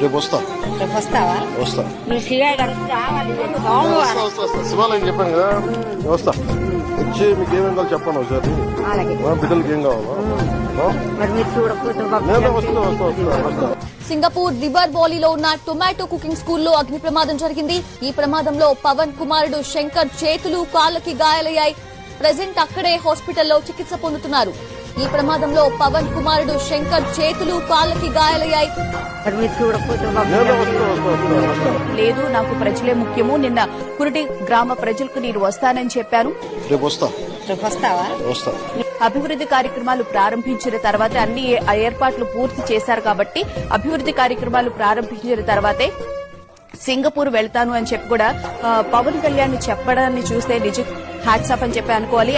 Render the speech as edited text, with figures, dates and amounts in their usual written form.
రేపు వస్తా. రేపు వస్తావా? వస్తా. నువ్వు శివయ్య రావాలి. శివాలయం చెప్పాను కదా, వస్తా. వచ్చి మీకు ఏమేం కావాలి చెప్పండి ఒకసారి. బిడ్డలకి ఏం కావాలా? మరి మీరు చూడకపోతే వస్తా. సింగపూర్ రివర్ వాలీలో ఉన్న టొమాటో కుకింగ్ స్కూల్లో అగ్ని ప్రమాదం జరిగింది. ఈ ప్రమాదంలో పవన్ కుమారుడు శంకర్ చేతులు కాళ్ళకి గాయాలయ్యాయి. ప్రెజెంట్ అక్కడే హాస్పిటల్లో చికిత్స పొందుతున్నారు. ఈ ప్రమాదంలో పవన్ కుమారుడు శంకర్ చేతులు కాళ్ళకి గాయాలయ్యాయి. లేదు, నాకు ప్రజలే ముఖ్యము. నిన్న కురటి గ్రామ ప్రజలకు నేను వస్తానని చెప్పాను. రేపు వస్తా. రేపు వస్తావా? వస్తా. అభివృద్ధి కార్యక్రమాలు ప్రారంభించిన తర్వాత అన్ని ఏర్పాట్లు పూర్తి చేశారు కాబట్టి అభివృద్ధి కార్యక్రమాలు ప్రారంభించిన తర్వాతే సింగపూర్ వెళ్తాను అని చెప్పి కూడా పవన్ కళ్యాణ్ చెప్పడాన్ని చూస్తే నిజం హ్యాట్స్ ఆఫ్ అని చెప్పి అనుకోవాలి.